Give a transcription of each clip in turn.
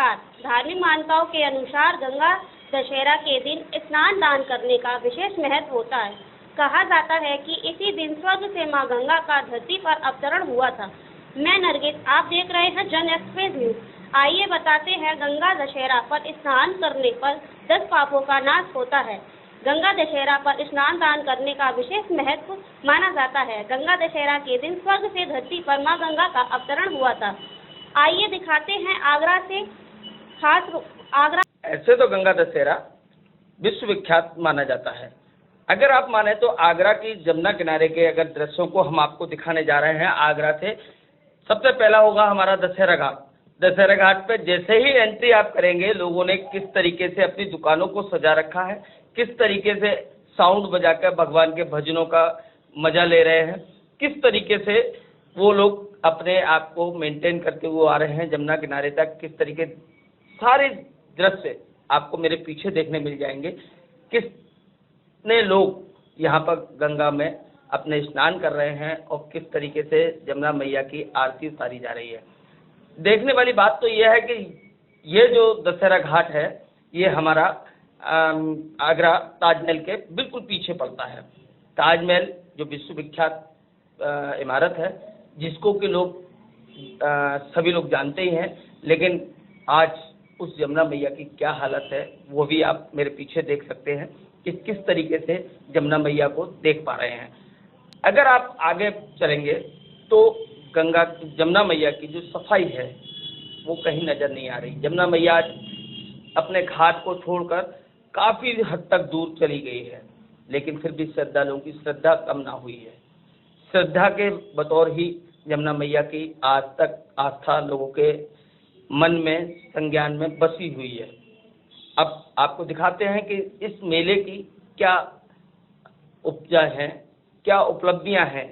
नमस्कार। धार्मिक मान्यताओं के अनुसार गंगा दशहरा के दिन स्नान दान करने का विशेष महत्व होता है। कहा जाता है कि इसी दिन स्वर्ग से मां गंगा का धरती पर अवतरण हुआ था। मैं नरगिस, आप देख रहे हैं जन एक्सप्रेस न्यूज। आइए बताते हैं, गंगा दशहरा पर स्नान करने पर 10 पापों का नाश होता है। गंगा दशहरा पर स्नान दान करने का विशेष महत्व माना जाता है। गंगा दशहरा के दिन स्वर्ग से धरती पर मां गंगा का अवतरण हुआ था। आइए दिखाते हैं आगरा से खास आगरा। ऐसे तो गंगा दशहरा विश्व विख्यात माना जाता है। अगर आप माने तो आगरा की जमुना किनारे के अगर दृश्यों को हम आपको दिखाने जा रहे हैं आगरा से, सबसे पहला होगा हमारा दशहरा घाट। दशहरा घाट पे जैसे ही एंट्री आप करेंगे, लोगों ने किस तरीके से अपनी दुकानों को सजा रखा है, किस तरीके से साउंड बजाकर भगवान के भजनों का मजा ले रहे हैं, किस तरीके से वो लोग अपने आप को मेंटेन करते हुए आ रहे हैं जमुना किनारे तक, किस तरीके सारे दृश्य आपको मेरे पीछे देखने मिल जाएंगे। कितने लोग यहाँ पर गंगा में अपने स्नान कर रहे हैं और किस तरीके से जमुना मैया की आरती उतारी जा रही है। देखने वाली बात तो यह है कि ये जो दशहरा घाट है ये हमारा आगरा ताजमहल के बिल्कुल पीछे पड़ता है। ताजमहल जो विश्व विख्यात इमारत है, जिसको कि लोग सभी लोग जानते ही हैं, लेकिन आज उस जमुना मैया की क्या हालत है वो भी आप मेरे पीछे देख सकते हैं कि किस तरीके से जमुना मैया को देख पा रहे हैं। अगर आप आगे चलेंगे तो जमुना मैया की जो सफाई है वो कहीं नज़र नहीं आ रही। जमुना मैया आज अपने घाट को छोड़कर काफ़ी हद तक दूर चली गई है, लेकिन फिर भी श्रद्धालुओं की श्रद्धा कम ना हुई है। श्रद्धा के बतौर ही जमुना मैया की आज तक आस्था लोगों के मन में, संज्ञान में बसी हुई है। अब आपको दिखाते हैं कि इस मेले की क्या उपजा है, क्या उपलब्धियां हैं।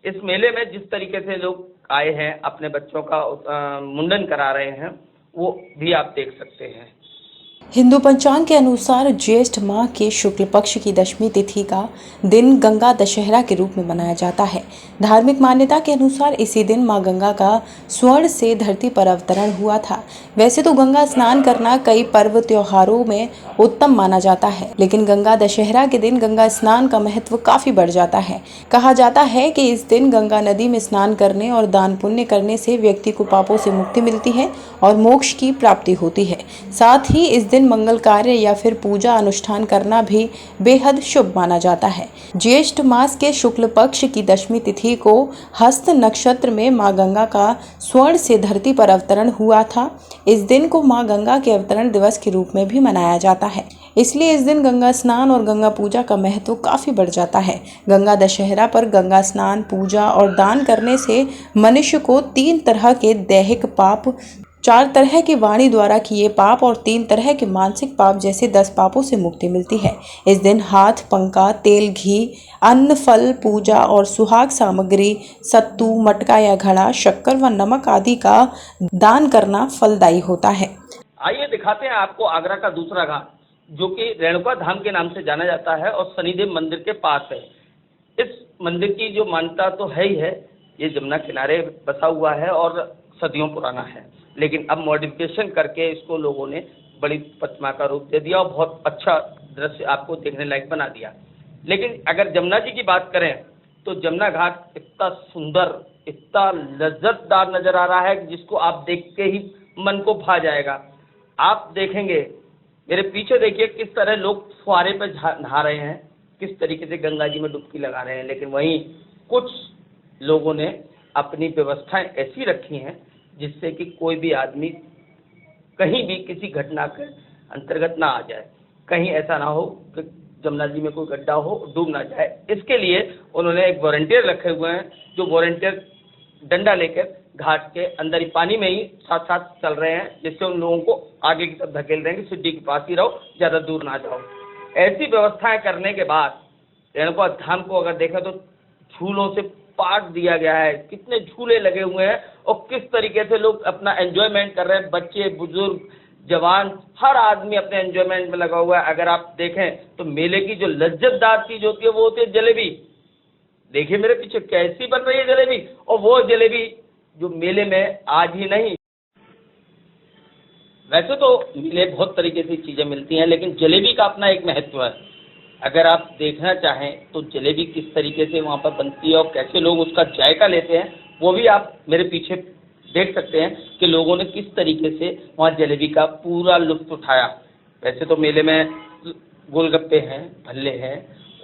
इस मेले में जिस तरीके से लोग आए हैं, अपने बच्चों का मुंडन करा रहे हैं, वो भी आप देख सकते हैं। हिंदू पंचांग के अनुसार ज्येष्ठ माह के शुक्ल पक्ष की दशमी तिथि का दिन गंगा दशहरा के रूप में मनाया जाता है। धार्मिक मान्यता के अनुसार इसी दिन मां गंगा का स्वर्ण से धरती पर अवतरण हुआ था। वैसे तो गंगा स्नान करना कई पर्व त्योहारों में उत्तम माना जाता है, लेकिन गंगा दशहरा के दिन गंगा स्नान का महत्व काफी बढ़ जाता है। कहा जाता है कि इस दिन गंगा नदी में स्नान करने और दान पुण्य करने से व्यक्ति को पापों से मुक्ति मिलती है और मोक्ष की प्राप्ति होती है। साथ ही इस दिन मंगल कार्य या फिर पूजा अनुष्ठान करना भी बेहद शुभ माना जाता है। ज्येष्ठ मास के शुक्ल पक्ष की दशमी तिथि को हस्त नक्षत्र में मां गंगा का स्वर्ण से धरती पर अवतरण हुआ था। इस दिन को मां गंगा के अवतरण दिवस के रूप में भी मनाया जाता है, इसलिए इस दिन गंगा स्नान और गंगा पूजा का महत्व काफी बढ़ जाता है। गंगा दशहरा पर गंगा स्नान, पूजा और दान करने से मनुष्य को 3 तरह के दैहिक पाप, 4 तरह की वाणी द्वारा किए पाप और 3 तरह के मानसिक पाप जैसे 10 पापों से मुक्ति मिलती है। इस दिन हाथ पंखा, तेल, घी, अन्न, फल, पूजा और सुहाग सामग्री, सत्तू, मटका या घड़ा, शक्कर व नमक आदि का दान करना फलदायी होता है। आइए दिखाते हैं आपको आगरा का दूसरा घाट, जो कि रेणुका धाम के नाम से जाना जाता है और शनिदेव मंदिर के पास है। इस मंदिर की जो मान्यता तो है ही है, ये जमुना किनारे बसा हुआ है और सदियों पुराना है, लेकिन अब मॉडिफिकेशन करके इसको लोगों ने बड़ी प्रतिमा का रूप दे दिया और बहुत अच्छा दृश्य आपको देखने लायक बना दिया। लेकिन अगर जमुना जी की बात करें तो जमुना घाट इतना सुंदर, इतना लज्जतदार नजर आ रहा है कि जिसको आप देख के ही मन को भा जाएगा। आप देखेंगे, मेरे पीछे देखिए किस तरह लोग फुहारे पे नहा रहे हैं, किस तरीके से गंगा जी में डुबकी लगा रहे हैं। लेकिन वहीं कुछ लोगों ने अपनी व्यवस्थाएं ऐसी रखी हैं जिससे कि कोई भी आदमी कहीं भी किसी घटना के अंतर्गत ना आ जाए, कहीं ऐसा ना हो कि जमुना जी में कोई गड्ढा हो, डूब ना जाए। इसके लिए उन्होंने एक वॉलंटियर रखे हुए हैं, जो वॉलंटियर डंडा लेकर घाट के अंदर ही पानी में ही साथ साथ चल रहे हैं, जिससे उन लोगों को आगे की तरफ धकेल रहे हैं कि सिद्धि के पास ही रहो, ज़्यादा दूर ना जाओ। ऐसी व्यवस्थाएं करने के बाद रेणुका धाम को अगर देखें तो झूलों से पाट दिया गया है। कितने झूले लगे हुए हैं और किस तरीके से लोग अपना एंजॉयमेंट कर रहे हैं। बच्चे, बुजुर्ग, जवान, हर आदमी अपने एंजॉयमेंट में लगा हुआ है। अगर आप देखें तो मेले की जो लज्जतदार चीज होती है वो होती है जलेबी। देखिए मेरे पीछे कैसी बन रही है जलेबी, और वो जलेबी जो मेले में आज ही नहीं वैसे तो मेले बहुत तरीके से चीज़ें मिलती हैं, लेकिन जलेबी का अपना एक महत्व है। अगर आप देखना चाहें तो जलेबी किस तरीके से वहाँ पर बनती है और कैसे लोग उसका जायका लेते हैं, वो भी आप मेरे पीछे देख सकते हैं कि लोगों ने किस तरीके से वहाँ जलेबी का पूरा लुत्फ़ उठाया। वैसे तो मेले में गोलगप्पे हैं, भल्ले हैं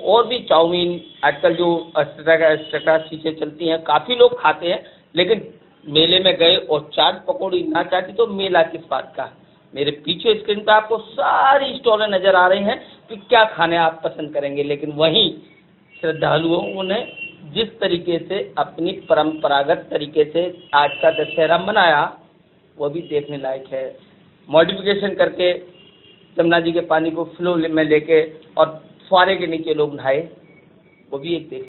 और भी चाउमीन, आजकल जो एक्स्ट्रा चीज़ें चलती हैं, काफ़ी लोग खाते हैं। लेकिन मेले में गए और चाट पकौड़ी ना चाटी तो मेला किस बात का। मेरे पीछे स्क्रीन पे आपको सारी स्टॉलें नज़र आ रही हैं कि क्या खाने आप पसंद करेंगे। लेकिन वहीं श्रद्धालुओं ने जिस तरीके से अपनी परंपरागत तरीके से आज का दशहरा मनाया, वो भी देखने लायक है। मॉडिफिकेशन करके जमुना जी के पानी को फ्लो में लेके और फुहारे के नीचे लोग नहाए, वो भी एक देख